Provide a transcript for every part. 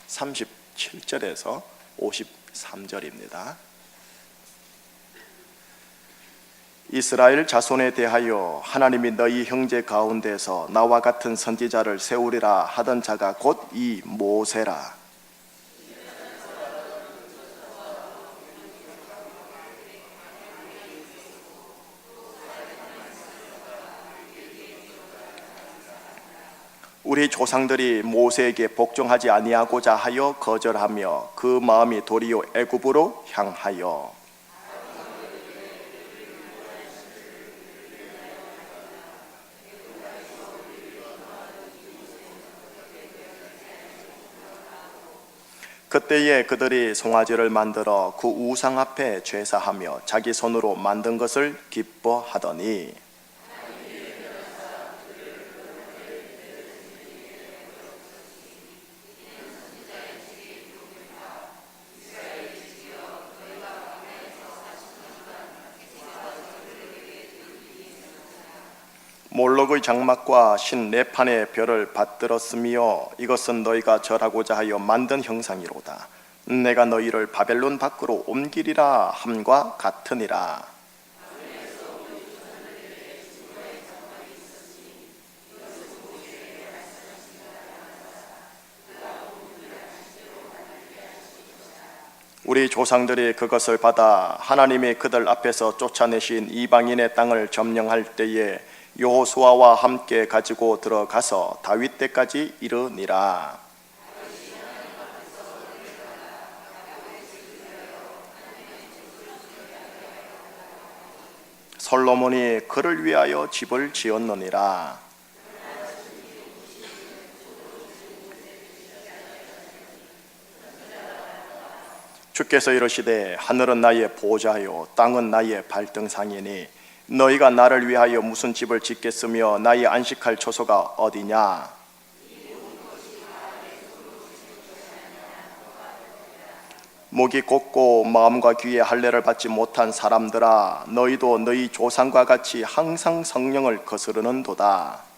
37절에서 53절입니다. 이스라엘 자손에 대하여 하나님이 너희 형제 가운데서 나와 같은 선지자를 세우리라 하던 자가 곧 이 모세라. 우리 조상들이 모세에게 복종하지 아니하고자 하여 거절하며 그 마음이 도리어 애굽으로 향하여 그때에 그들이 송아지를 만들어 그 우상 앞에 제사하며 자기 손으로 만든 것을 기뻐하더니 몰록의 장막과 신 레판의 별을 받들었으며 이것은 너희가 절하고자 하여 만든 형상이로다. 내가 너희를 바벨론 밖으로 옮기리라 함과 같으니라. 우리 조상들이 그것을 받아 하나님이 그들 앞에서 쫓아내신 이방인의 땅을 점령할 때에 여호수아와 함께 가지고 들어가서 다윗 때까지 이르니라. 솔로몬이 그를 위하여 집을 지었느니라. 주께서 이르시되 하늘은 나의 보좌요 땅은 나의 발등상이니 너희가 나를 위하여 무슨 집을 짓겠으며 나의 안식할 처소가 어디냐? 목이 곧고 마음과 귀에 할례를 받지 못한 사람들아, 너희도 너희 조상과 같이 항상 성령을 거스르는도다.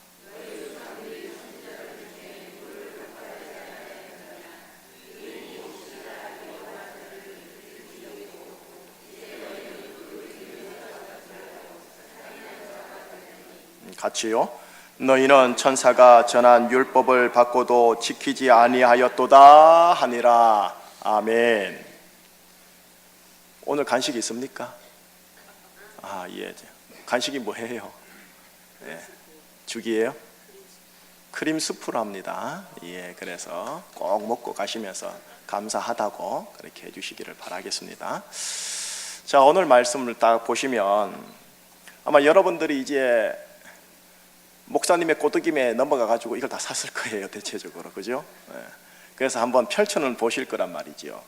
같이요. 너희는 천사가 전한 율법을 받고도 지키지 아니하였도다 하니라. 아멘. 오늘 간식 있습니까? 예. 간식이 뭐예요? 예. 죽이에요? 크림 수프랍니다. 예. 그래서 꼭 먹고 가시면서 감사하다고 그렇게 해주시기를 바라겠습니다. 자, 오늘 말씀을 딱 보시면 아마 여러분들이 이제 목사님의 꼬드김에 넘어가가지고 이걸 다 샀을 거예요, 대체적으로. 그죠? 네. 그래서 한번 펼쳐는 보실 거란 말이죠.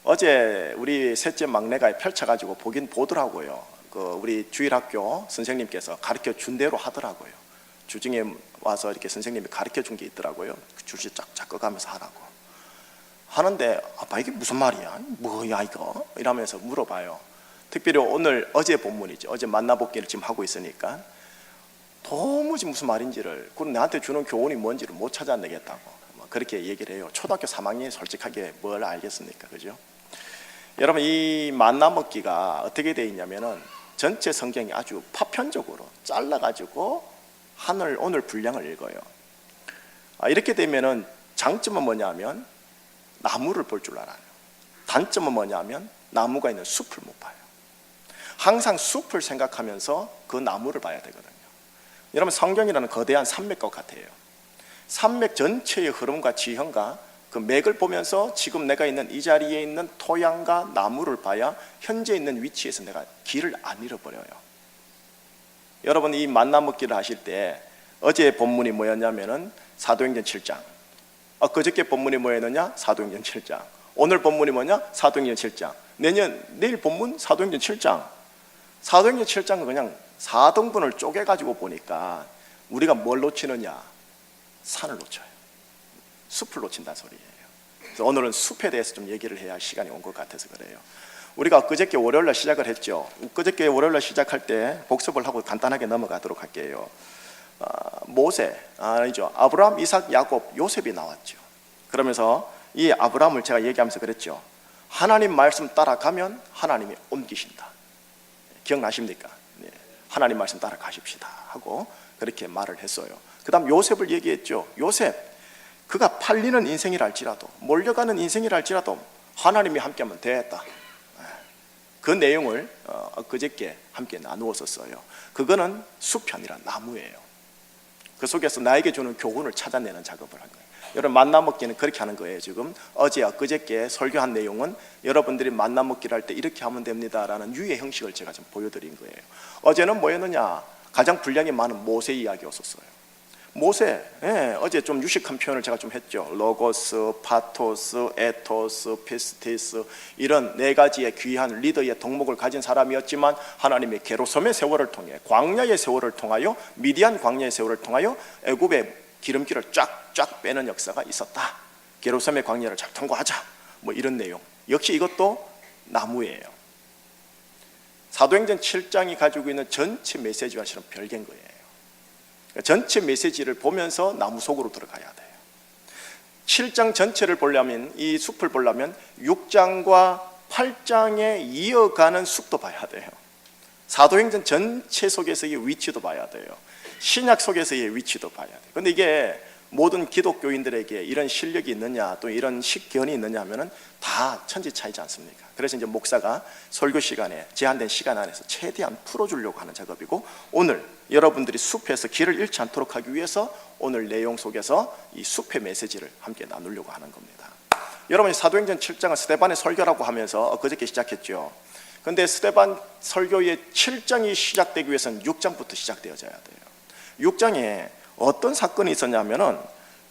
어제 우리 셋째 막내가 펼쳐가지고 보긴 보더라고요. 우리 주일학교 선생님께서 가르쳐 준 대로 하더라고요. 주중에 와서 이렇게 선생님이 가르쳐 준 게 있더라고요. 줄씩 쫙쫙 꺼가면서 하라고. 하는데, 아빠 이게 무슨 말이야? 뭐야 이거? 이러면서 물어봐요. 특별히 어제 본문이죠. 어제 만나복기를 지금 하고 있으니까. 도무지 무슨 말인지를, 그리고 나한테 주는 교훈이 뭔지를 못 찾아내겠다고 그렇게 얘기를 해요. 초등학교 3학년이 솔직하게 뭘 알겠습니까? 그죠? 여러분, 이 만나 먹기가 어떻게 되어 있냐면은 전체 성경이 아주 파편적으로 잘라가지고 오늘 분량을 읽어요. 이렇게 되면은 장점은 뭐냐면 나무를 볼 줄 알아요. 단점은 뭐냐면 나무가 있는 숲을 못 봐요. 항상 숲을 생각하면서 그 나무를 봐야 되거든요. 여러분, 성경이라는 거대한 산맥과 같아요. 산맥 전체의 흐름과 지형과 그 맥을 보면서 지금 내가 있는 이 자리에 있는 토양과 나무를 봐야 현재 있는 위치에서 내가 길을 안 잃어버려요. 여러분, 이 만나먹기를 하실 때 어제 본문이 뭐였냐면은 사도행전 7장, 그저께 본문이 뭐였느냐? 사도행전 7장. 오늘 본문이 뭐냐? 사도행전 7장. 내일 본문 사도행전 7장. 사도행전 7장은 그냥 4등분을 쪼개가지고 보니까 우리가 뭘 놓치느냐? 산을 놓쳐요. 숲을 놓친다는 소리예요. 그래서 오늘은 숲에 대해서 좀 얘기를 해야 할 시간이 온 것 같아서 그래요. 우리가 그저께 월요일날 시작을 했죠. 그저께 월요일날 시작할 때 복습을 하고 간단하게 넘어가도록 할게요. 모세, 아니죠. 아브라함, 이삭, 야곱, 요셉이 나왔죠. 그러면서 이 아브라함을 제가 얘기하면서 그랬죠. 하나님 말씀 따라가면 하나님이 옮기신다. 기억나십니까? 네. 하나님 말씀 따라가십시다 하고 그렇게 말을 했어요. 그 다음 요셉을 얘기했죠. 요셉, 그가 팔리는 인생이랄지라도 몰려가는 인생이랄지라도 하나님이 함께하면 됐다. 그 내용을 그저께 함께 나누었었어요. 그거는 숲이 아니라 나무예요. 그 속에서 나에게 주는 교훈을 찾아내는 작업을 한 거예요. 여러분, 만나먹기는 그렇게 하는 거예요. 지금 어제와 그저께 설교한 내용은 여러분들이 만나먹기를 할 때 이렇게 하면 됩니다라는 유의 형식을 제가 좀 보여드린 거예요. 어제는 뭐였느냐? 가장 분량이 많은 모세 이야기였었어요. 모세, 어제 좀 유식한 표현을 제가 좀 했죠. 로고스, 파토스, 에토스, 피스티스, 이런 네 가지의 귀한 리더의 덕목을 가진 사람이었지만 하나님의 게르솜의 세월을 통해, 광야의 세월을 통하여, 미디안 광야의 세월을 통하여 애굽의 기름기를 쫙쫙 빼는 역사가 있었다. 게르솜의 광야를 잘 통과하자, 뭐 이런 내용. 역시 이것도 나무예요. 사도행전 7장이 가지고 있는 전체 메시지와 실은 별개인 거예요. 전체 메시지를 보면서 나무 속으로 들어가야 돼요. 7장 전체를 보려면, 이 숲을 보려면 6장과 8장에 이어가는 숲도 봐야 돼요. 사도행전 전체 속에서의 위치도 봐야 돼요. 신약 속에서의 위치도 봐야 돼요. 그런데 이게 모든 기독교인들에게 이런 실력이 있느냐, 또 이런 식견이 있느냐 하면은 다 천지차이지 않습니까? 그래서 이제 목사가 설교 시간에, 제한된 시간 안에서 최대한 풀어주려고 하는 작업이고, 오늘 여러분들이 숲에서 길을 잃지 않도록 하기 위해서 오늘 내용 속에서 이 숲의 메시지를 함께 나누려고 하는 겁니다. 여러분이 사도행전 7장은 스데반의 설교라고 하면서 그저께 시작했죠. 그런데 스데반 설교의 7장이 시작되기 위해서는 6장부터 시작되어져야 돼요. 6장에 어떤 사건이 있었냐면은,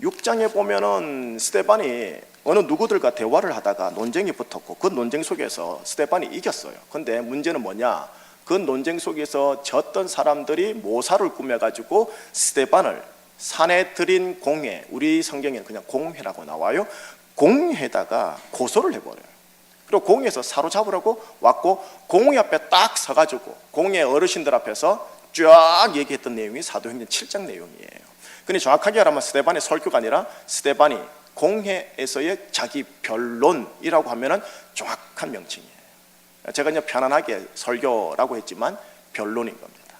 6장에 보면은 스데반이 어느 누구들과 대화를 하다가 논쟁이 붙었고, 그 논쟁 속에서 스데반이 이겼어요. 근데 문제는 뭐냐? 그 논쟁 속에서 졌던 사람들이 모사를 꾸며가지고 스데반을 산헤드린 공회, 우리 성경에는 그냥 공회라고 나와요. 공회에다가 고소를 해버려요. 그리고 공회에서 사로잡으라고 왔고, 공회 앞에 딱 서가지고 공회 어르신들 앞에서 쫙 얘기했던 내용이 사도행전 7장 내용이에요. 근데 정확하게 말하면 스데반의 설교가 아니라 스데반이 공회에서의 자기 변론이라고 하면은 정확한 명칭이에요. 제가 그냥 편안하게 설교라고 했지만 변론인 겁니다.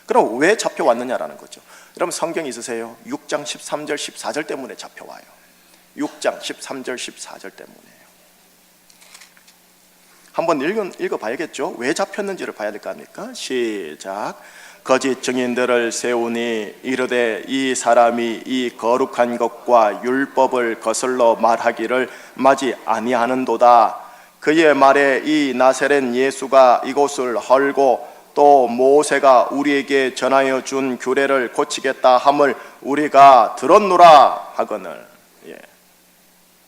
그럼 왜 잡혀왔느냐라는 거죠. 여러분, 성경 있으세요? 6장 13절 14절 때문에 잡혀와요. 6장 13절 14절 때문에요. 한번 읽어봐야겠죠. 왜 잡혔는지를 봐야 될 거 아닙니까? 시작. 거짓 증인들을 세우니 이르되 이 사람이 이 거룩한 것과 율법을 거슬러 말하기를 마지 아니하는도다. 그의 말에 이 나사렛 예수가 이곳을 헐고 또 모세가 우리에게 전하여 준 규례를 고치겠다 함을 우리가 들었노라 하거늘.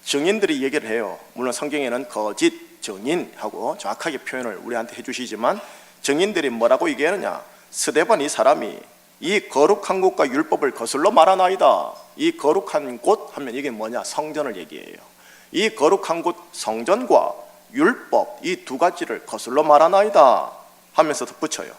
증인들이 얘기를 해요. 물론 성경에는 거짓 증인하고 정확하게 표현을 우리한테 해주시지만, 증인들이 뭐라고 얘기하느냐? 스데반 이 사람이 이 거룩한 곳과 율법을 거슬러 말하나이다. 이 거룩한 곳 하면 이게 뭐냐? 성전을 얘기해요. 이 거룩한 곳 성전과 율법, 이 두 가지를 거슬러 말하나이다 하면서 덧붙여요.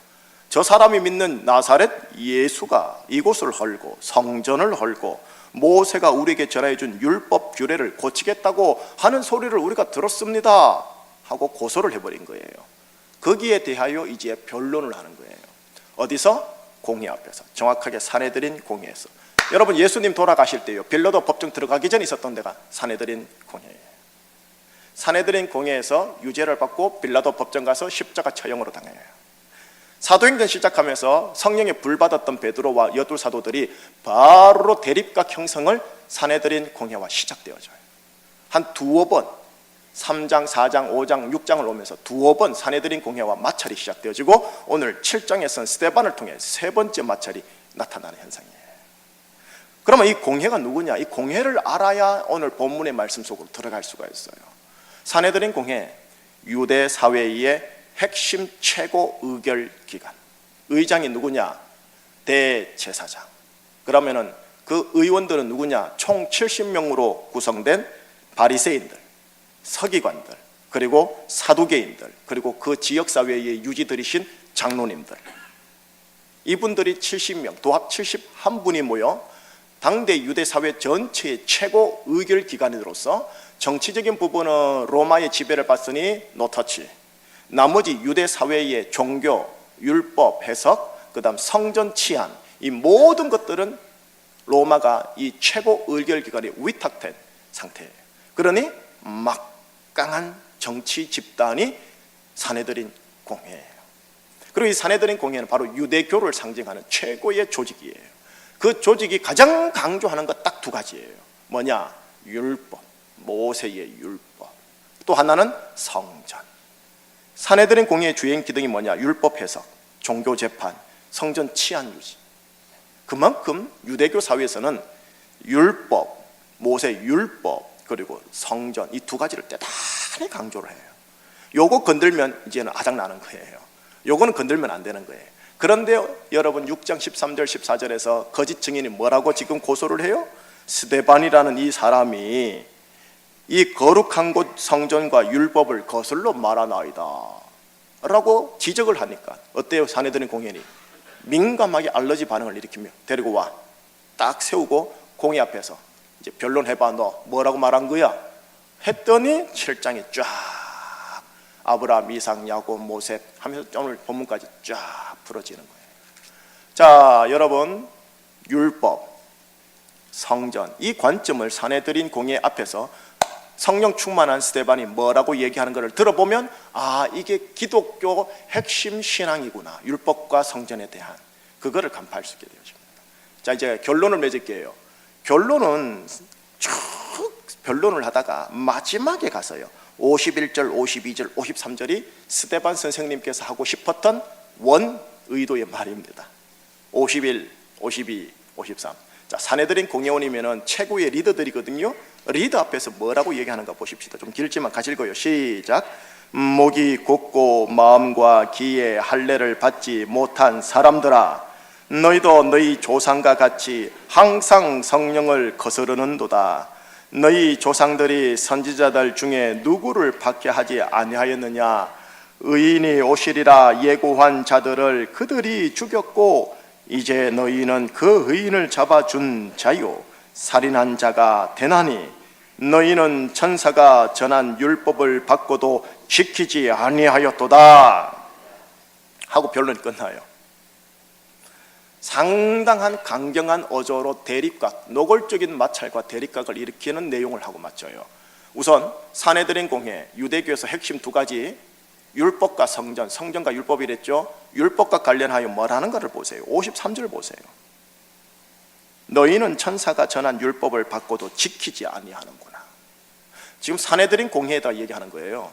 저 사람이 믿는 나사렛 예수가 이곳을 헐고 성전을 헐고 모세가 우리에게 전해준 율법 규례를 고치겠다고 하는 소리를 우리가 들었습니다 하고 고소를 해버린 거예요. 거기에 대하여 이제 변론을 하는 거예요. 어디서? 공회 앞에서, 정확하게 산헤드린 공회에서. 여러분, 예수님 돌아가실 때요, 빌라도 법정 들어가기 전에 있었던 데가 산헤드린 공회예요. 산헤드린 공회에서 유죄를 받고 빌라도 법정 가서 십자가 처형으로 당해요. 사도행전 시작하면서 성령에 불받았던 베드로와 12사도들이 바로 대립각 형성을 산헤드린 공회와 시작되어져요. 한 두어 번, 3장, 4장, 5장, 6장을 오면서 두어 번 산헤드린 공회와 마찰이 시작되어지고, 오늘 7장에서는 스데반을 통해 세 번째 마찰이 나타나는 현상이에요. 그러면 이 공회가 누구냐? 이 공회를 알아야 오늘 본문의 말씀 속으로 들어갈 수가 있어요. 산헤드린 공회, 유대 사회의 핵심 최고 의결 기관. 의장이 누구냐? 대제사장. 그러면은 그 의원들은 누구냐? 총 70명으로 구성된 바리새인들, 서기관들, 그리고 사두개인들, 그리고 그 지역사회의 유지들이신 장로님들. 이분들이 70명, 도합 71분이 모여 당대 유대 사회 전체의 최고 의결 기관으로서 정치적인 부분은 로마의 지배를 받으니 노터치, 나머지 유대 사회의 종교, 율법, 해석, 그 다음 성전 치안, 이 모든 것들은 로마가 이 최고 의결 기관에 위탁된 상태예요. 그러니 막강한 정치 집단이 사내들인 공회예요. 그리고 이 사내들인 공회는 바로 유대교를 상징하는 최고의 조직이에요. 그 조직이 가장 강조하는 것 딱 두 가지예요. 뭐냐? 율법, 모세의 율법. 또 하나는 성전. 사내들인 공회의 주행 기능이 뭐냐? 율법 해석, 종교 재판, 성전 치안 유지. 그만큼 유대교 사회에서는 율법, 모세 율법, 그리고 성전, 이 두 가지를 대단히 강조를 해요. 요거 건들면 이제는 아작나는 거예요. 요거는 건들면 안 되는 거예요. 그런데 여러분 6장 13절 14절에서 거짓 증인이 뭐라고 지금 고소를 해요? 스데반이라는 이 사람이 이 거룩한 곳 성전과 율법을 거슬러 말하나이다 라고 지적을 하니까 어때요? 사내들인 공회니 민감하게 알러지 반응을 일으키며 데리고 와 딱 세우고 공회 앞에서 이제 변론해봐. 너 뭐라고 말한 거야? 했더니 7장에 쫙 아브라함, 이삭, 야곱, 모세 하면서 오늘 본문까지 쫙 풀어지는 거예요. 자, 여러분, 율법, 성전, 이 관점을 사내들인 공회 앞에서 성령 충만한 스데반이 뭐라고 얘기하는 것을 들어보면 아, 이게 기독교 핵심 신앙이구나. 율법과 성전에 대한 그거를 간파할 수 있게 되어집니다. 자, 이제 결론을 맺을게요. 결론은 쭉 변론을 하다가 마지막에 가서요 51절, 52절, 53절이 스데반 선생님께서 하고 싶었던 원 의도의 말입니다. 51, 52, 53. 자, 사내들인 공회원이면은 최고의 리더들이거든요. 리더 앞에서 뭐라고 얘기하는가 보십시다. 좀 길지만 같이 읽어요. 시작. 목이 곧고 마음과 기에 할례를 받지 못한 사람들아, 너희도 너희 조상과 같이 항상 성령을 거스르는도다. 너희 조상들이 선지자들 중에 누구를 박해하지 아니하였느냐? 의인이 오시리라 예고한 자들을 그들이 죽였고 이제 너희는 그 의인을 잡아준 자요 살인한 자가 되나니 너희는 천사가 전한 율법을 받고도 지키지 아니하였도다 하고 변론이 끝나요. 상당한 강경한 어조로 대립각, 노골적인 마찰과 대립각을 일으키는 내용을 하고 맞춰요. 우선 사내들인 공회, 유대교에서 핵심 두 가지, 율법과 성전, 성전과 율법이랬죠. 율법과 관련하여 뭐라는 것을 보세요. 53절 보세요. 너희는 천사가 전한 율법을 받고도 지키지 아니하는구나. 지금 사내들인 공회에다 얘기하는 거예요.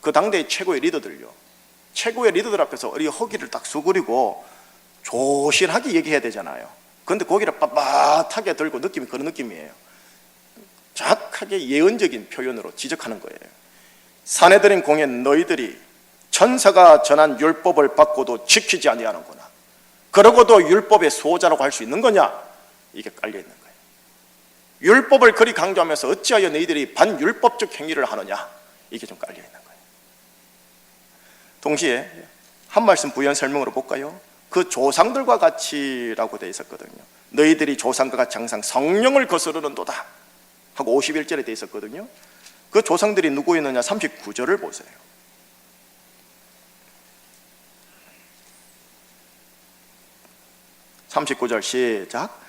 그 당대의 최고의 리더들요. 최고의 리더들 앞에서 우리 허기를 딱 수그리고 조신하게 얘기해야 되잖아요. 그런데 고기를 빳빳하게 들고 느낌이 그런 느낌이에요. 정확하게 예언적인 표현으로 지적하는 거예요. 사내들인 공회 너희들이 천사가 전한 율법을 받고도 지키지 아니하는구나. 그러고도 율법의 수호자라고 할 수 있는 거냐? 이게 깔려 있는 거예요. 율법을 그리 강조하면서 어찌하여 너희들이 반율법적 행위를 하느냐? 이게 좀 깔려 있는 거예요. 동시에 한 말씀 부연 설명으로 볼까요? 그 조상들과 같이라고 되어 있었거든요. 너희들이 조상과 같이 항상 성령을 거스르는도다 하고 51절에 되어 있었거든요. 그 조상들이 누구였느냐? 39절을 보세요. (39절) 시작.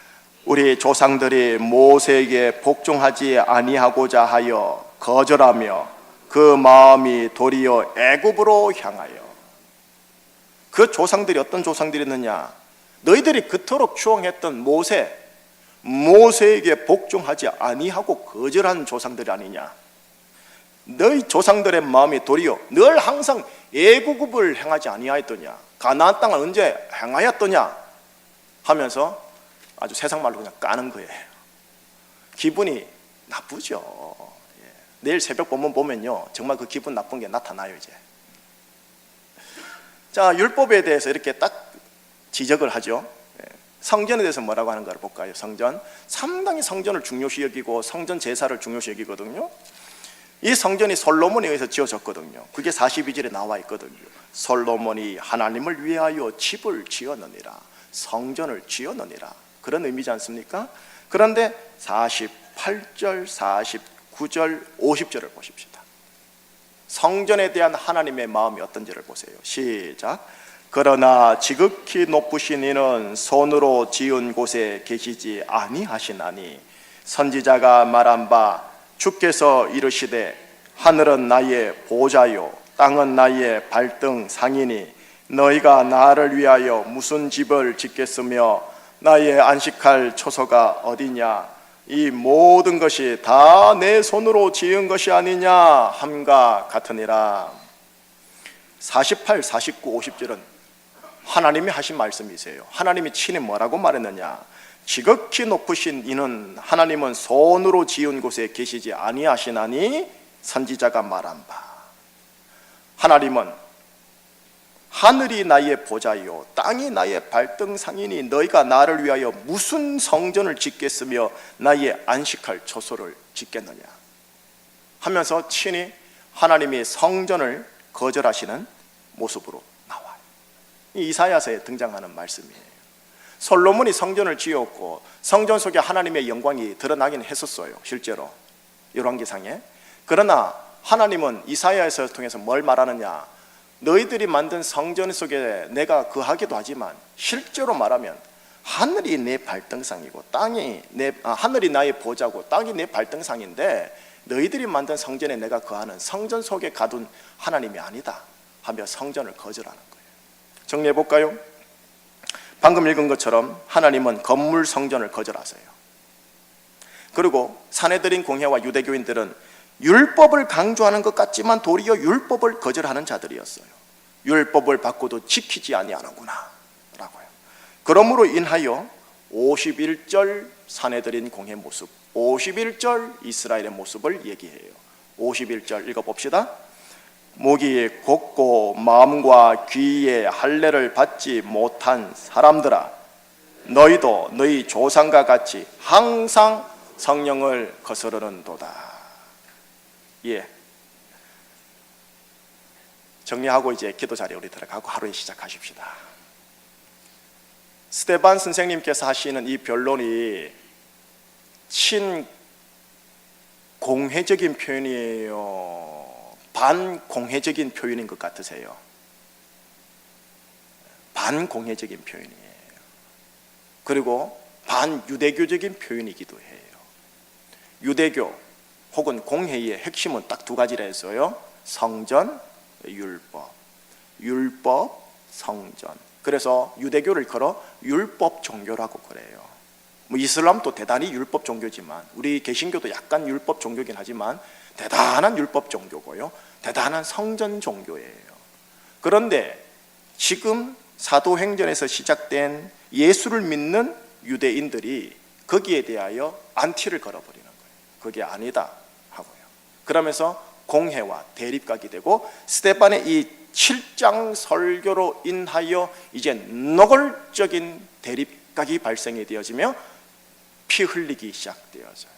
우리 조상들이 모세에게 복종하지 아니하고자 하여 거절하며 그 마음이 도리어 애굽으로 향하여. 그 조상들이 어떤 조상들이었느냐? 너희들이 그토록 추앙했던 모세에게 복종하지 아니하고 거절한 조상들이 아니냐? 너희 조상들의 마음이 도리어 늘 항상 애굽을 행하지 아니하였더냐? 가나안 땅을 언제 행하였더냐? 하면서 아주 세상 말로 그냥 까는 거예요. 기분이 나쁘죠. 내일 새벽 본문 보면요, 정말 그 기분 나쁜 게 나타나요. 이제 자, 율법에 대해서 이렇게 딱 지적을 하죠. 성전에 대해서 뭐라고 하는가를 볼까요? 성전, 상당히 성전을 중요시 여기고 성전 제사를 중요시 여기거든요. 이 성전이 솔로몬에 의해서 지어졌거든요. 그게 42절에 나와 있거든요. 솔로몬이 하나님을 위하여 집을 지었느니라, 성전을 지었느니라, 그런 의미지 않습니까? 그런데 48절, 49절, 50절을 보십시다. 성전에 대한 하나님의 마음이 어떤지를 보세요. 시작. 그러나 지극히 높으신 이는 손으로 지은 곳에 계시지 아니하시나니 선지자가 말한 바 주께서 이르시되 하늘은 나의 보좌요 땅은 나의 발등 상이니 너희가 나를 위하여 무슨 집을 짓겠으며 나의 안식할 처소가 어디냐. 이 모든 것이 다 내 손으로 지은 것이 아니냐 함과 같으니라. 48, 49, 50절은 하나님이 하신 말씀이세요. 하나님이 친히 뭐라고 말했느냐. 지극히 높으신 이는 하나님은 손으로 지은 곳에 계시지 아니하시나니 선지자가 말한 바. 하나님은 하늘이 나의 보좌요 땅이 나의 발등상이니 너희가 나를 위하여 무슨 성전을 짓겠으며 나의 안식할 처소를 짓겠느냐 하면서 친히 하나님이 성전을 거절하시는 모습으로 나와요. 이 이사야서에 등장하는 말씀이에요. 솔로몬이 성전을 지었고 성전 속에 하나님의 영광이 드러나긴 했었어요, 실제로 열왕기상에. 그러나 하나님은 이사야서를 통해서 뭘 말하느냐. 너희들이 만든 성전 속에 내가 거하기도 하지만 실제로 말하면 하늘이 내 발등상이고 하늘이 나의 보좌고 땅이 내 발등상인데 너희들이 만든 성전에 내가 거하는 성전 속에 가둔 하나님이 아니다 하며 성전을 거절하는 거예요. 정리해 볼까요? 방금 읽은 것처럼 하나님은 건물 성전을 거절하세요. 그리고 사내들인 공회와 유대교인들은 율법을 강조하는 것 같지만 도리어 율법을 거절하는 자들이었어요. 율법을 받고도 지키지 아니하는구나 라고요. 그러므로 인하여 51절 사내들인 공회 모습, 51절 이스라엘의 모습을 얘기해요. 51절 읽어봅시다. 목이 곧고 마음과 귀에 할례를 받지 못한 사람들아, 너희도 너희 조상과 같이 항상 성령을 거스르는도다. 예. 정리하고 이제 기도 자리에 우리 들어가고 하루에 시작하십시다. 스테반 선생님께서 하시는 이 변론이 친공회적인 표현이에요? 반공회적인 표현인 것 같으세요? 반공회적인 표현이에요. 그리고 반유대교적인 표현이기도 해요. 유대교 혹은 공회의 핵심은 딱 두 가지라 했어요. 성전, 율법. 율법, 성전. 그래서 유대교를 걸어 율법 종교라고 그래요. 이슬람도 대단히 율법 종교지만 우리 개신교도 약간 율법 종교긴 하지만 대단한 율법 종교고요. 대단한 성전 종교예요. 그런데 지금 사도행전에서 시작된 예수를 믿는 유대인들이 거기에 대하여 안티를 걸어버리는 거예요. 그게 아니다 하고요. 그러면서 공회와 대립각이 되고 스데반의 이 7장 설교로 인하여 이제 노골적인 대립각이 발생이 되어지며 피 흘리기 시작되어져요.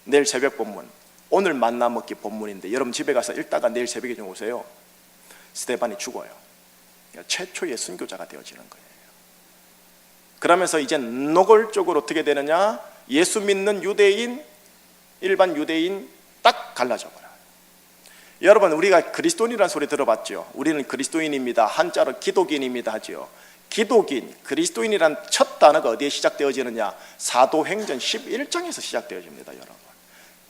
내일 새벽 본문, 오늘 만나 먹기 본문인데 여러분 집에 가서 읽다가 내일 새벽에 좀 오세요. 스데반이 죽어요. 최초의 순교자가 되어지는 거예요. 그러면서 이제 노골적으로 어떻게 되느냐, 예수 믿는 유대인, 일반 유대인 딱 갈라져 버려요. 여러분, 우리가 그리스도인이라는 소리 들어봤죠? 우리는 그리스도인입니다, 한자로 기독인입니다 하죠. 기독인, 그리스도인이란 첫 단어가 어디에 시작되어지느냐? 사도행전 11장에서 시작되어집니다. 여러분,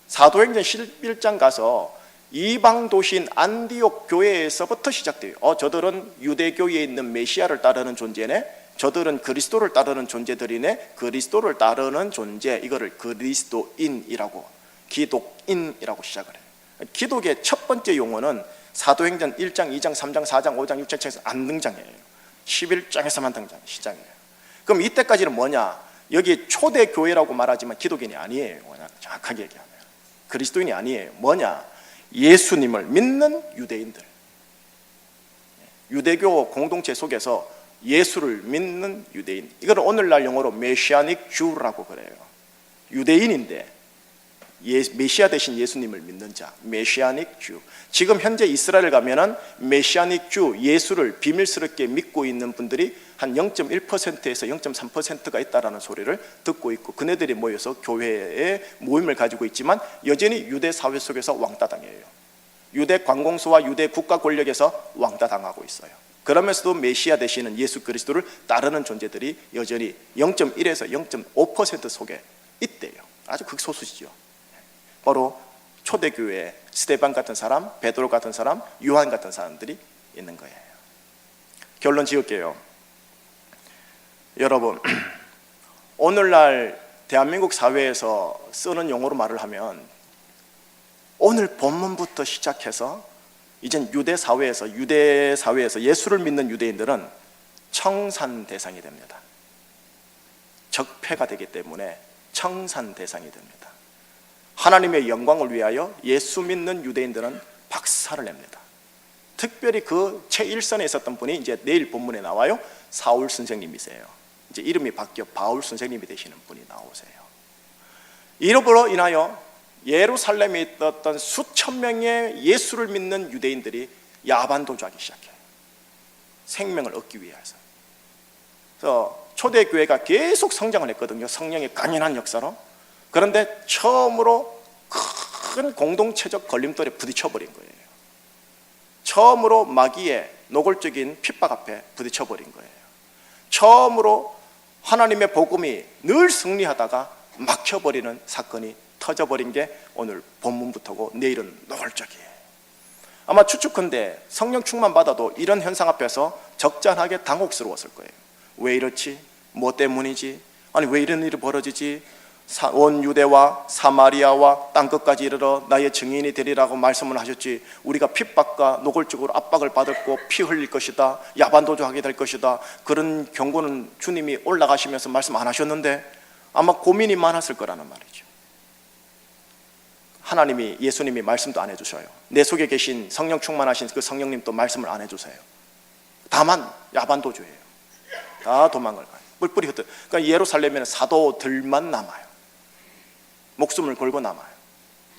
사도행전 11장 가서 이방 도시인 안디옥 교회에서부터 시작돼요. 저들은 유대교에 있는 메시아를 따르는 존재네, 저들은 그리스도를 따르는 존재들이네, 그리스도를 따르는 존재, 이거를 그리스도인이라고, 기독인이라고 시작을 해요. 기독의 첫 번째 용어는 사도행전 1장, 2장, 3장, 4장, 5장, 6장, 7장에서 안 등장해요. 11장에서만 등장, 시작해요. 그럼 이때까지는 뭐냐? 여기 초대교회라고 말하지만 기독인이 아니에요. 정확하게 얘기하면 그리스도인이 아니에요. 뭐냐? 예수님을 믿는 유대인들, 유대교 공동체 속에서 예수를 믿는 유대인, 이걸 오늘날 용어로 메시아닉 주라고 그래요. 유대인인데 메시아 되신 예수님을 믿는 자, 메시아닉 주. 지금 현재 이스라엘 가면은 메시아닉 주 예수를 비밀스럽게 믿고 있는 분들이 한 0.1%에서 0.3%가 있다라는 소리를 듣고 있고, 그네들이 모여서 교회에 모임을 가지고 있지만 여전히 유대 사회 속에서 왕따당해요. 유대 관공서와 유대 국가 권력에서 왕따당하고 있어요. 그러면서도 메시아 되시는 예수 그리스도를 따르는 존재들이 여전히 0.1에서 0.5% 속에 있대요. 아주 극소수지요. 바로 초대교회에 스데반 같은 사람, 베드로 같은 사람, 요한 같은 사람들이 있는 거예요. 결론 지을게요. 여러분, 오늘날 대한민국 사회에서 쓰는 용어로 말을 하면 오늘 본문부터 시작해서 이젠 유대 사회에서 예수를 믿는 유대인들은 청산 대상이 됩니다. 적폐가 되기 때문에 청산 대상이 됩니다. 하나님의 영광을 위하여 예수 믿는 유대인들은 박살을 냅니다. 특별히 그 최일선에 있었던 분이 이제 내일 본문에 나와요. 사울 선생님이세요. 이제 이름이 바뀌어 바울 선생님이 되시는 분이 나오세요. 이로 인하여 예루살렘에 있었던 수천 명의 예수를 믿는 유대인들이 야반도주하기 시작해요. 생명을 얻기 위해서. 그래서 초대교회가 계속 성장을 했거든요. 성령의 강인한 역사로. 그런데 처음으로 큰 공동체적 걸림돌에 부딪혀버린 거예요. 처음으로 마귀의 노골적인 핍박 앞에 부딪혀버린 거예요. 처음으로 하나님의 복음이 늘 승리하다가 막혀버리는 사건이 터져버린 게 오늘 본문부터고 내일은 노골적이에요. 아마 추측컨대 성령 충만 받아도 이런 현상 앞에서 적잖하게 당혹스러웠을 거예요. 왜 이렇지? 뭐 때문이지? 아니 왜 이런 일이 벌어지지? 온 유대와 사마리아와 땅끝까지 이르러 나의 증인이 되리라고 말씀을 하셨지, 우리가 핍박과 노골적으로 압박을 받았고 피 흘릴 것이다, 야반도주하게 될 것이다, 그런 경고는 주님이 올라가시면서 말씀 안 하셨는데 아마 고민이 많았을 거라는 말이죠. 하나님이, 예수님이 말씀도 안 해주셔요. 내 속에 계신 성령 충만하신 그 성령님도 말씀을 안 해주세요. 다만 야반도주예요. 다 도망을 가요. 뿔뿔이 흩어. 그러니까 예루살렘에는 사도들만 남아요. 목숨을 걸고 남아요.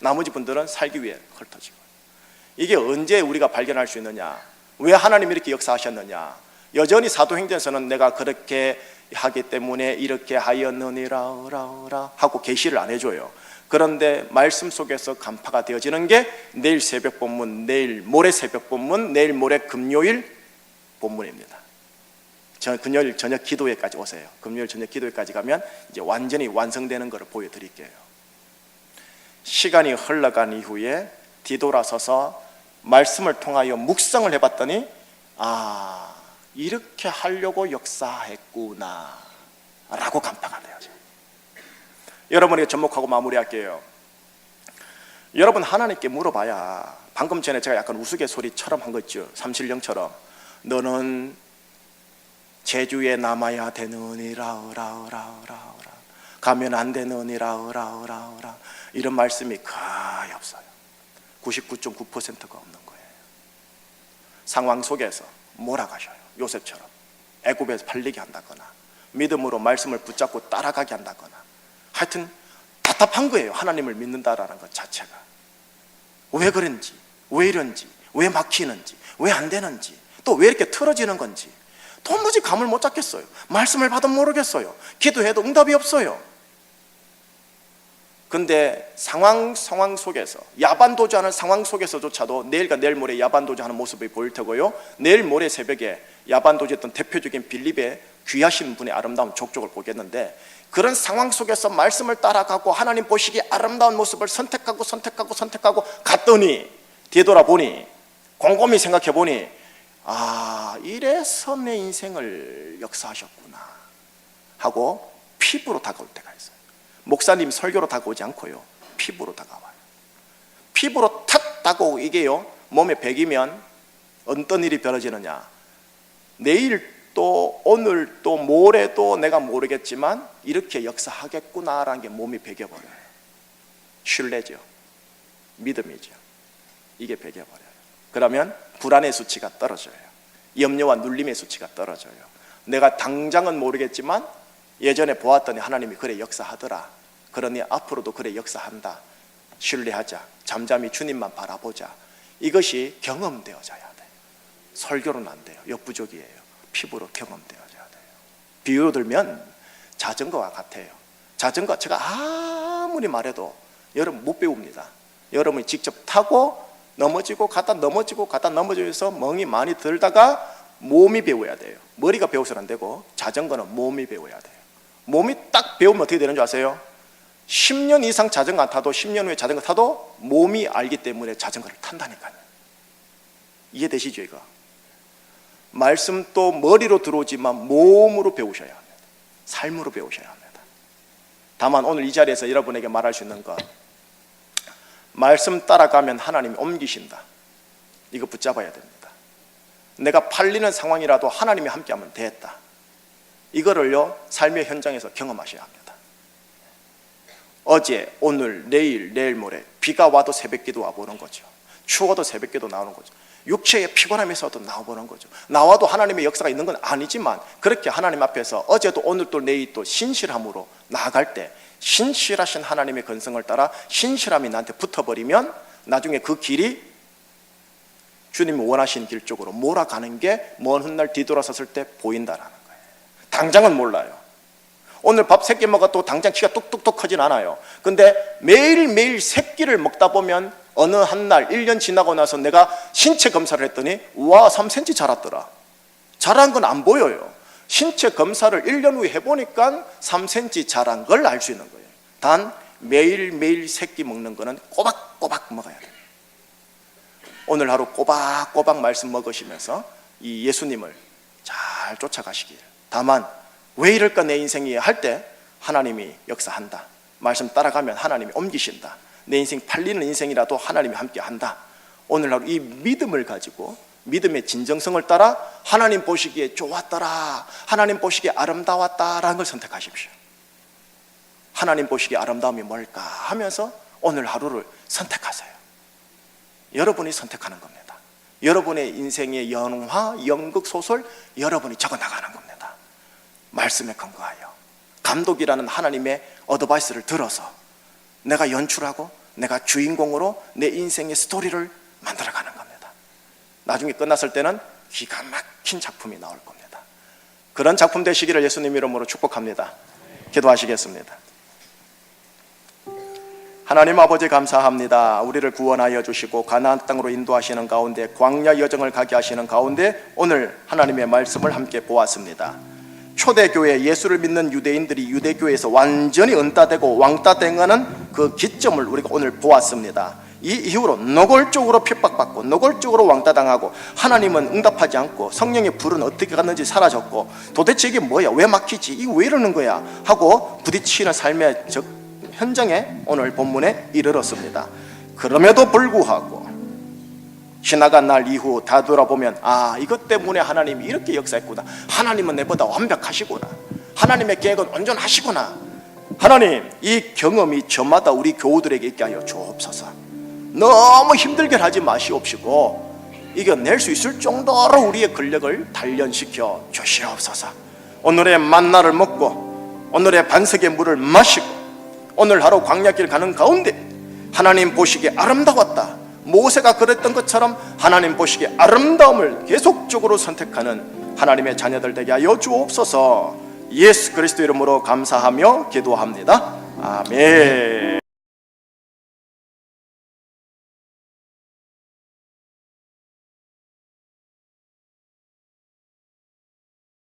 나머지 분들은 살기 위해 흩어지고. 이게 언제 우리가 발견할 수 있느냐? 왜 하나님이 이렇게 역사하셨느냐? 여전히 사도행전에서는 내가 그렇게 하기 때문에 이렇게 하였느니라 하고 계시를 안 해줘요. 그런데 말씀 속에서 간파가 되어지는 게 내일 새벽 본문, 내일 모레 새벽 본문, 내일 모레 금요일 본문입니다. 금요일 저녁 기도회까지 오세요. 금요일 저녁 기도회까지 가면 이제 완전히 완성되는 것을 보여드릴게요. 시간이 흘러간 이후에 뒤돌아서서 말씀을 통하여 묵상을 해봤더니 아, 이렇게 하려고 역사했구나 라고 간파가 되어져요. 여러분에게 접목하고 마무리할게요. 여러분, 하나님께 물어봐야, 방금 전에 제가 약간 우스갯소리처럼 한 거 있죠. 삼신령처럼 너는 제주에 남아야 되느니라 가면 안 되느니라 이런 말씀이 거의 없어요. 99.9%가 없는 거예요. 상황 속에서 몰아가셔요. 요셉처럼 애굽에서 팔리게 한다거나 믿음으로 말씀을 붙잡고 따라가게 한다거나, 하여튼 답답한 거예요. 하나님을 믿는다라는 것 자체가. 왜 그런지, 왜 이런지, 왜 막히는지, 왜 안 되는지, 또 왜 이렇게 틀어지는 건지 도무지 감을 못 잡겠어요. 말씀을 받으면 모르겠어요. 기도해도 응답이 없어요. 근데 상황 속에서, 야반도주하는 상황 속에서조차도 내일과 내일 모레 야반도주하는 모습이 보일 테고요, 내일 모레 새벽에 야반도주했던 대표적인 빌립의 귀하신 분의 아름다운 족적을 보겠는데, 그런 상황 속에서 말씀을 따라가고 하나님 보시기에 아름다운 모습을 선택하고 갔더니 뒤돌아보니, 곰곰이 생각해보니, 아, 이래서 내 인생을 역사하셨구나 하고 피부로 다가올 때가 있어요. 목사님 설교로 다가오지 않고요, 피부로 다가와요. 피부로 탁 다가오고, 이게요 몸에 배기면 어떤 일이 벌어지느냐, 내일 또 오늘 또 모레도 내가 모르겠지만 이렇게 역사하겠구나라는 게 몸이 배겨버려요. 신뢰죠, 믿음이죠. 이게 배겨버려요. 그러면 불안의 수치가 떨어져요. 염려와 눌림의 수치가 떨어져요. 내가 당장은 모르겠지만 예전에 보았더니 하나님이 그래 역사하더라, 그러니 앞으로도 그래 역사한다, 신뢰하자, 잠잠히 주님만 바라보자. 이것이 경험되어져야 돼요. 설교로는 안 돼요. 역부족이에요. 피부로 경험되어져야 돼요. 비유로 들면 자전거와 같아요. 자전거 제가 아무리 말해도 여러분 못 배웁니다. 여러분이 직접 타고 넘어지고 갔다 넘어지고 갔다 넘어지면서 멍이 많이 들다가 몸이 배워야 돼요. 머리가 배워서는 안 되고 자전거는 몸이 배워야 돼요. 몸이 딱 배우면 어떻게 되는 줄 아세요? 10년 이상 자전거 안 타도 10년 후에 자전거 타도 몸이 알기 때문에 자전거를 탄다니까요. 이해되시죠 이거? 말씀도 머리로 들어오지만 몸으로 배우셔야 합니다. 삶으로 배우셔야 합니다. 다만 오늘 이 자리에서 여러분에게 말할 수 있는 것, 말씀 따라가면 하나님이 옮기신다. 이거 붙잡아야 됩니다. 내가 팔리는 상황이라도 하나님이 함께하면 됐다. 이거를요 삶의 현장에서 경험하셔야 합니다. 어제, 오늘, 내일 모레 비가 와도 새벽기도 와보는 거죠. 추워도 새벽기도 나오는 거죠. 육체의 피곤함에서도 나와보는 거죠. 나와도 하나님의 역사가 있는 건 아니지만 그렇게 하나님 앞에서 어제도 오늘도 내일도 신실함으로 나아갈 때 신실하신 하나님의 건성을 따라 신실함이 나한테 붙어버리면 나중에 그 길이 주님이 원하시는 길 쪽으로 몰아가는 게 먼 훗날 뒤돌아섰을 때 보인다라는 거예요. 당장은 몰라요. 오늘 밥 3끼 먹어도 당장 키가 뚝뚝뚝 커진 않아요. 근데 매일매일 3끼를 먹다 보면 어느 한날 1년 지나고 나서 내가 신체 검사를 했더니 와 3cm 자랐더라. 자란 건 안 보여요. 신체 검사를 1년 후에 해보니까 3cm 자란 걸 알 수 있는 거예요. 단 매일매일 3끼 먹는 거는 꼬박꼬박 먹어야 돼요. 오늘 하루 꼬박꼬박 말씀 먹으시면서 이 예수님을 잘 쫓아가시길. 다만 왜 이럴까 내 인생이 할 때 하나님이 역사한다. 말씀 따라가면 하나님이 옮기신다. 내 인생 팔리는 인생이라도 하나님이 함께 한다. 오늘 하루 이 믿음을 가지고 믿음의 진정성을 따라 하나님 보시기에 좋았더라, 하나님 보시기에 아름다웠다라는 걸 선택하십시오. 하나님 보시기에 아름다움이 뭘까 하면서 오늘 하루를 선택하세요. 여러분이 선택하는 겁니다. 여러분의 인생의 영화, 연극, 소설 여러분이 적어나가는 겁니다. 말씀에 근거하여 감독이라는 하나님의 어드바이스를 들어서 내가 연출하고 내가 주인공으로 내 인생의 스토리를 만들어가는 겁니다. 나중에 끝났을 때는 기가 막힌 작품이 나올 겁니다. 그런 작품 되시기를 예수님 이름으로 축복합니다. 기도하시겠습니다. 하나님 아버지 감사합니다. 우리를 구원하여 주시고 가나안 땅으로 인도하시는 가운데 광야 여정을 가게 하시는 가운데 오늘 하나님의 말씀을 함께 보았습니다. 초대교회 예수를 믿는 유대인들이 유대교회에서 완전히 은따되고 왕따당하는 그 기점을 우리가 오늘 보았습니다. 이 이후로 노골적으로 핍박받고 노골적으로 왕따당하고 하나님은 응답하지 않고 성령의 불은 어떻게 갔는지 사라졌고 도대체 이게 뭐야, 왜 막히지, 이게 왜 이러는 거야 하고 부딪히는 삶의 현장에 오늘 본문에 이르렀습니다. 그럼에도 불구하고 지나간 날 이후 다 돌아보면 이것 때문에 하나님이 이렇게 역사했구나, 하나님은 내보다 완벽하시구나, 하나님의 계획은 온전하시구나. 하나님, 이 경험이 저마다 우리 교우들에게 있게 하여 주옵소서. 너무 힘들게 하지 마시옵시고 이겨낼 수 있을 정도로 우리의 근력을 단련시켜 주시옵소서. 오늘의 만나를 먹고 오늘의 반석의 물을 마시고 오늘 하루 광야길 가는 가운데 하나님 보시기에 아름다웠다, 모세가 그랬던 것처럼 하나님 보시기에 아름다움을 계속적으로 선택하는 하나님의 자녀들 되게 하여 주옵소서. 예수 그리스도 이름으로 감사하며 기도합니다. 아멘.